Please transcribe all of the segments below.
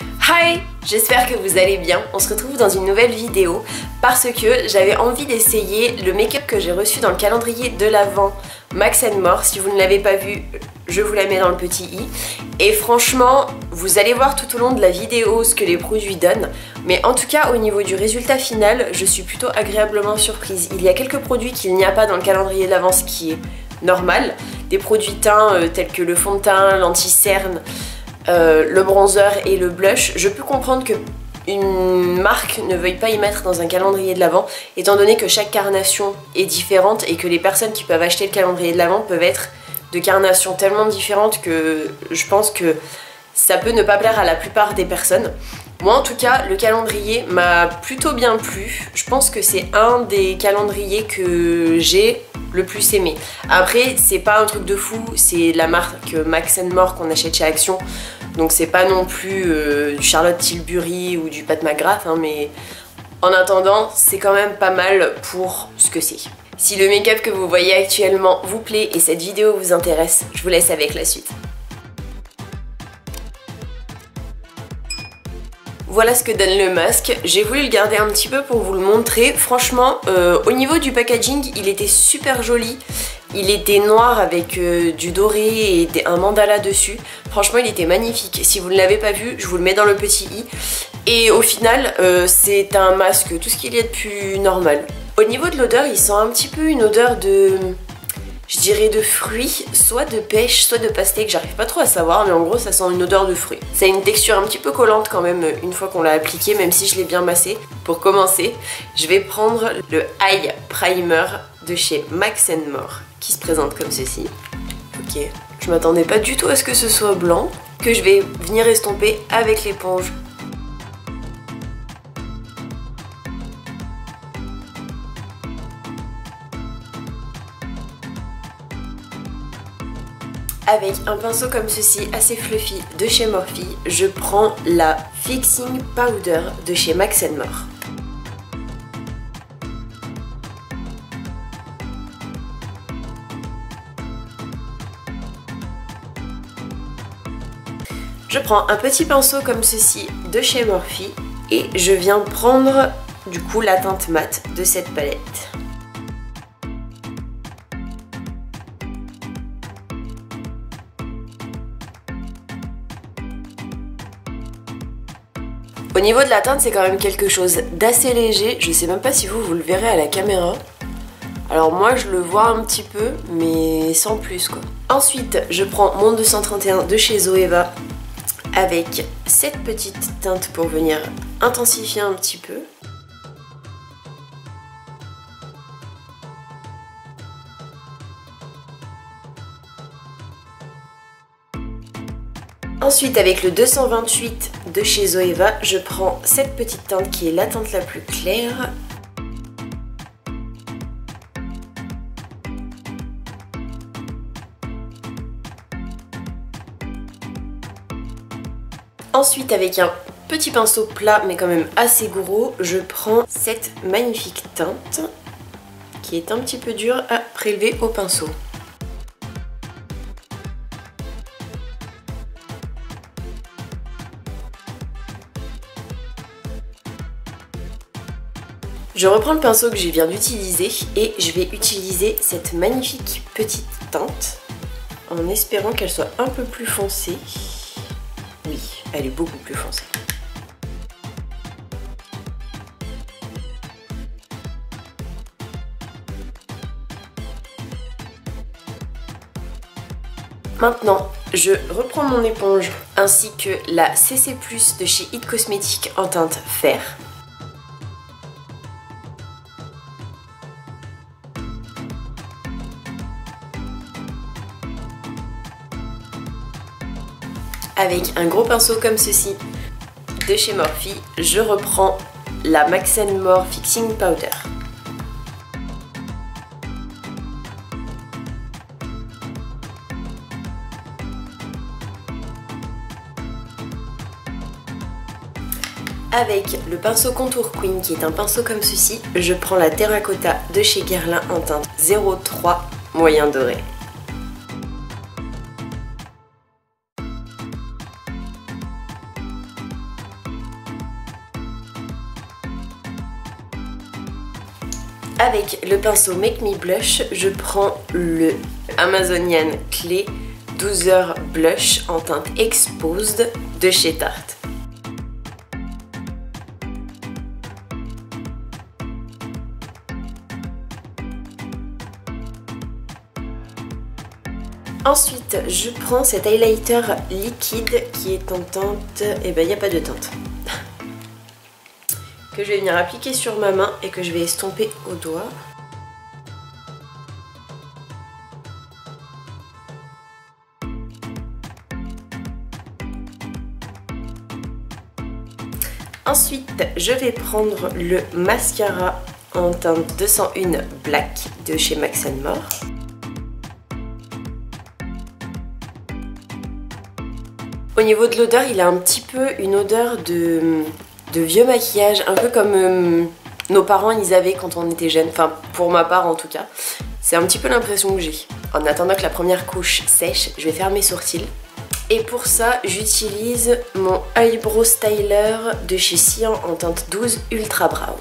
Hi, j'espère que vous allez bien. On se retrouve dans une nouvelle vidéo parce que j'avais envie d'essayer le make-up que j'ai reçu dans le calendrier de l'Avent Max & More. Si vous ne l'avez pas vu, je vous la mets dans le petit i. Et franchement, vous allez voir tout au long de la vidéo ce que les produits donnent. Mais en tout cas, au niveau du résultat final, je suis plutôt agréablement surprise. Il y a quelques produits qu'il n'y a pas dans le calendrier de l'Avent, ce qui est normal. Des produits teints tels que le fond de teint, l'anti-cerne, le bronzer et le blush. Je peux comprendre que une marque ne veuille pas y mettre dans un calendrier de l'Avent, étant donné que chaque carnation est différente et que les personnes qui peuvent acheter le calendrier de l'Avent peuvent être de carnations tellement différentes que je pense que ça peut ne pas plaire à la plupart des personnes. Moi en tout cas, le calendrier m'a plutôt bien plu. Je pense que c'est un des calendriers que j'ai le plus aimé. Après, c'est pas un truc de fou, c'est la marque Max & More qu'on achète chez Action. Donc c'est pas non plus du Charlotte Tilbury ou du Pat McGrath, hein, mais en attendant, c'est quand même pas mal pour ce que c'est. Si le make-up que vous voyez actuellement vous plaît et cette vidéo vous intéresse, je vous laisse avec la suite. Voilà ce que donne le masque. J'ai voulu le garder un petit peu pour vous le montrer. Franchement, au niveau du packaging, il était super joli. Il était noir avec du doré et un mandala dessus. Franchement, il était magnifique. Si vous ne l'avez pas vu, je vous le mets dans le petit i. Et au final, c'est un masque, tout ce qu'il y a de plus normal. Au niveau de l'odeur, il sent un petit peu une odeur de... je dirais de fruits, soit de pêche, soit de pastèque, j'arrive pas trop à savoir, mais en gros ça sent une odeur de fruits. Ça a une texture un petit peu collante quand même une fois qu'on l'a appliqué, même si je l'ai bien massé. Pour commencer, je vais prendre le Eye Primer de chez Max & More, qui se présente comme ceci. Ok, je m'attendais pas du tout à ce que ce soit blanc, que je vais venir estomper avec l'éponge. Avec un pinceau comme ceci, assez fluffy de chez Morphe, je prends la Fixing Powder de chez Max & More. Je prends un petit pinceau comme ceci de chez Morphe et je viens prendre du coup la teinte mate de cette palette. Au niveau de la teinte, c'est quand même quelque chose d'assez léger. Je sais même pas si vous le verrez à la caméra. Alors moi, je le vois un petit peu, mais sans plus quoi. Ensuite, je prends mon 231 de chez Zoeva avec cette petite teinte pour venir intensifier un petit peu. Ensuite, avec le 228 de chez Zoeva, je prends cette petite teinte qui est la teinte la plus claire. Ensuite, avec un petit pinceau plat mais quand même assez gros, je prends cette magnifique teinte qui est un petit peu dure à prélever au pinceau. Je reprends le pinceau que je viens d'utiliser et je vais utiliser cette magnifique petite teinte en espérant qu'elle soit un peu plus foncée. Oui, elle est beaucoup plus foncée. Maintenant, je reprends mon éponge ainsi que la CC+ de chez It Cosmetics en teinte fer. Avec un gros pinceau comme ceci de chez Morphe, je reprends la Max & More Fixing Powder. Avec le pinceau Contour Queen qui est un pinceau comme ceci, je prends la Terracotta de chez Guerlain en teinte 03 moyen doré. Avec le pinceau Make Me Blush, je prends le Amazonian Clay 12h Blush en teinte Exposed de chez Tarte. Ensuite, je prends cet highlighter liquide qui est en teinte... Eh ben, il n'y a pas de teinte. Que je vais venir appliquer sur ma main et que je vais estomper au doigt. Ensuite, je vais prendre le mascara en teinte 201 Black de chez Max & More. Au niveau de l'odeur, il a un petit peu une odeur de vieux maquillage, un peu comme nos parents ils avaient quand on était jeunes, enfin pour ma part en tout cas. C'est un petit peu l'impression que j'ai. En attendant que la première couche sèche, je vais faire mes sourcils. Et pour ça, j'utilise mon Eyebrow Styler de chez Cyan en teinte 12 Ultra Brown.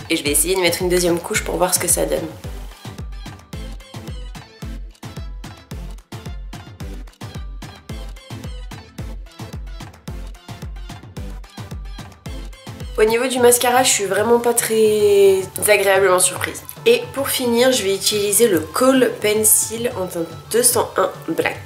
Et je vais essayer de mettre une deuxième couche pour voir ce que ça donne. Au niveau du mascara, je suis vraiment pas très agréablement surprise. Et pour finir, je vais utiliser le Kohl Pencil en teinte 201 Black.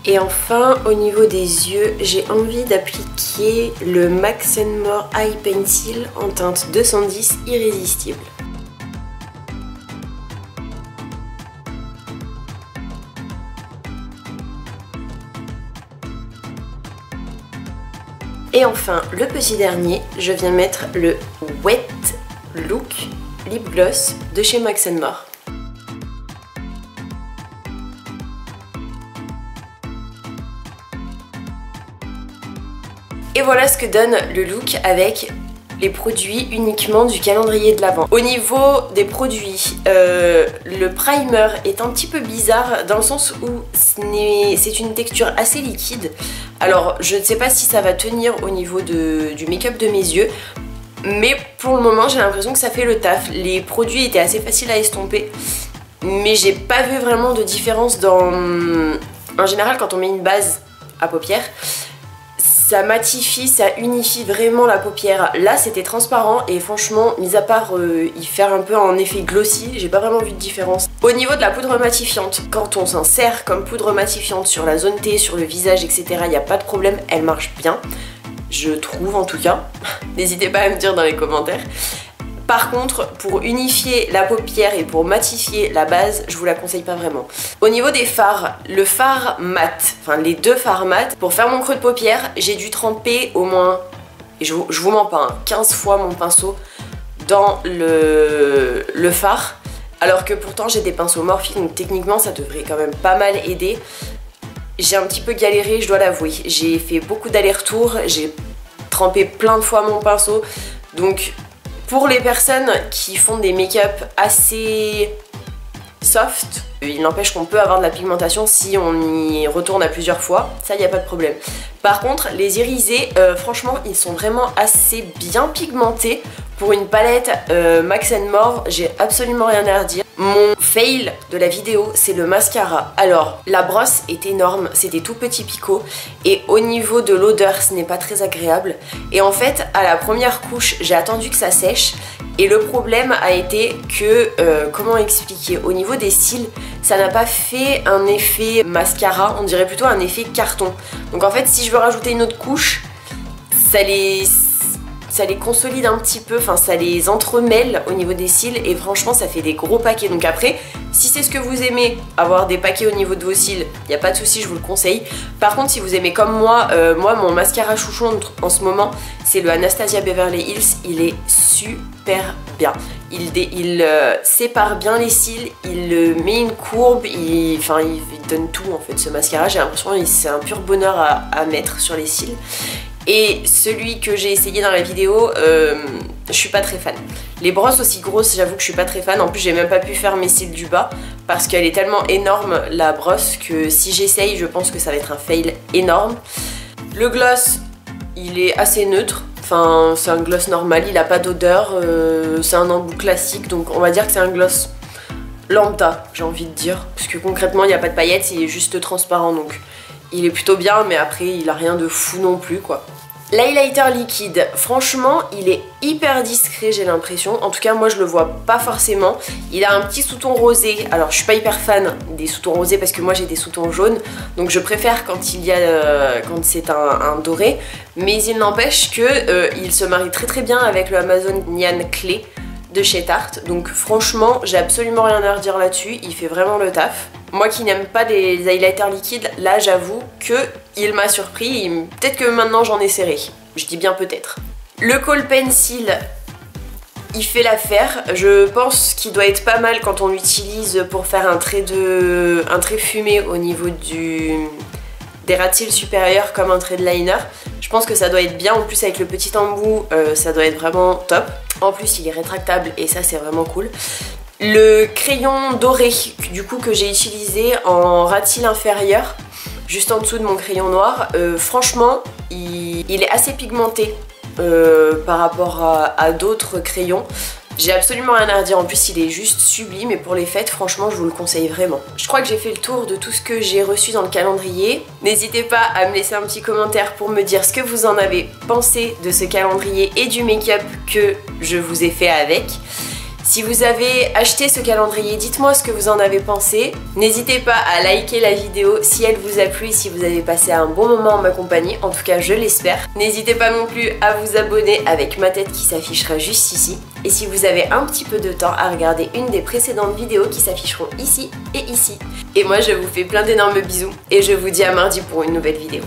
Et enfin, au niveau des yeux, j'ai envie d'appliquer le Max & More Eye Pencil en teinte 210 Irrésistible. Et enfin, le petit dernier, je viens mettre le Wet Look Lip Gloss de chez Max & More. Et voilà ce que donne le look avec les produits uniquement du calendrier de l'Avent. Au niveau des produits, le primer est un petit peu bizarre dans le sens où c'est une texture assez liquide. Alors je ne sais pas si ça va tenir au niveau du make-up de mes yeux, mais pour le moment j'ai l'impression que ça fait le taf. Les produits étaient assez faciles à estomper, mais j'ai pas vu vraiment de différence dans... En général quand on met une base à paupières, ça matifie, ça unifie vraiment la paupière. Là c'était transparent et franchement, mis à part y faire un peu en effet glossy, j'ai pas vraiment vu de différence. Au niveau de la poudre matifiante, quand on s'en sert comme poudre matifiante sur la zone T, sur le visage, etc., il n'y a pas de problème, elle marche bien. Je trouve en tout cas. N'hésitez pas à me dire dans les commentaires. Par contre, pour unifier la paupière et pour matifier la base, je vous la conseille pas vraiment. Au niveau des fards, le fard mat, enfin les deux fards mat, pour faire mon creux de paupière, j'ai dû tremper au moins, et je vous mens pas, 15 fois mon pinceau dans le fard, alors que pourtant j'ai des pinceaux Morphe, donc techniquement ça devrait quand même pas mal aider. J'ai un petit peu galéré, je dois l'avouer. J'ai fait beaucoup d'allers-retours, j'ai trempé plein de fois mon pinceau, donc... Pour les personnes qui font des make-up assez soft, il n'empêche qu'on peut avoir de la pigmentation si on y retourne à plusieurs fois, ça y a pas de problème. Par contre, les irisés, franchement, ils sont vraiment assez bien pigmentés. Pour une palette Max & More, j'ai absolument rien à redire. Mon fail de la vidéo, c'est le mascara. Alors, la brosse est énorme, c'est des tout petits picots. Et au niveau de l'odeur, ce n'est pas très agréable. Et en fait, à la première couche, j'ai attendu que ça sèche. Et le problème a été que, comment expliquer, au niveau des cils, ça n'a pas fait un effet mascara, on dirait plutôt un effet carton. Donc en fait, si je veux rajouter une autre couche, ça les consolide un petit peu, enfin ça les entremêle au niveau des cils et franchement ça fait des gros paquets. Donc après, si c'est ce que vous aimez, avoir des paquets au niveau de vos cils, il n'y a pas de souci, je vous le conseille. Par contre, si vous aimez comme moi, mon mascara chouchou en ce moment, c'est le Anastasia Beverly Hills, il est super bien. Il sépare bien les cils, il met une courbe, il donne tout en fait ce mascara. J'ai l'impression que c'est un pur bonheur à mettre sur les cils. Et celui que j'ai essayé dans la vidéo, je suis pas très fan. Les brosses aussi grosses, j'avoue que je suis pas très fan. En plus j'ai même pas pu faire mes cils du bas parce qu'elle est tellement énorme la brosse que si j'essaye je pense que ça va être un fail énorme. Le gloss, il est assez neutre. Enfin c'est un gloss normal, il a pas d'odeur, c'est un embout classique, donc on va dire que c'est un gloss lambda, j'ai envie de dire, parce que concrètement il n'y a pas de paillettes, il est juste transparent, donc il est plutôt bien, mais après il a rien de fou non plus quoi. L'highlighter liquide, franchement il est hyper discret j'ai l'impression, en tout cas moi je le vois pas forcément. Il a un petit sous-ton rosé, alors je suis pas hyper fan des sous-tons rosés parce que moi j'ai des sous-tons jaunes, donc je préfère quand il y a quand c'est un doré, mais il n'empêche que il se marie très très bien avec le Amazonian Clay de chez Tarte, donc franchement j'ai absolument rien à redire là-dessus, il fait vraiment le taf. Moi qui n'aime pas des highlighters liquides, là j'avoue que il m'a surpris, peut-être que maintenant j'en essaierai, je dis bien peut-être. Le Kohl Pencil, il fait l'affaire, je pense qu'il doit être pas mal quand on l'utilise pour faire un trait fumé au niveau des ras de cils supérieurs comme un trait de liner. Je pense que ça doit être bien, en plus avec le petit embout, ça doit être vraiment top. En plus il est rétractable et ça c'est vraiment cool. Le crayon doré du coup que j'ai utilisé en ras de cils inférieur, juste en dessous de mon crayon noir, franchement il est assez pigmenté par rapport à d'autres crayons. J'ai absolument rien à redire, en plus il est juste sublime et pour les fêtes franchement je vous le conseille vraiment. Je crois que j'ai fait le tour de tout ce que j'ai reçu dans le calendrier. N'hésitez pas à me laisser un petit commentaire pour me dire ce que vous en avez pensé de ce calendrier et du make-up que je vous ai fait avec. Si vous avez acheté ce calendrier, dites-moi ce que vous en avez pensé. N'hésitez pas à liker la vidéo si elle vous a plu et si vous avez passé un bon moment en ma compagnie, en tout cas je l'espère. N'hésitez pas non plus à vous abonner avec ma tête qui s'affichera juste ici. Et si vous avez un petit peu de temps à regarder une des précédentes vidéos qui s'afficheront ici et ici. Et moi je vous fais plein d'énormes bisous et je vous dis à mardi pour une nouvelle vidéo.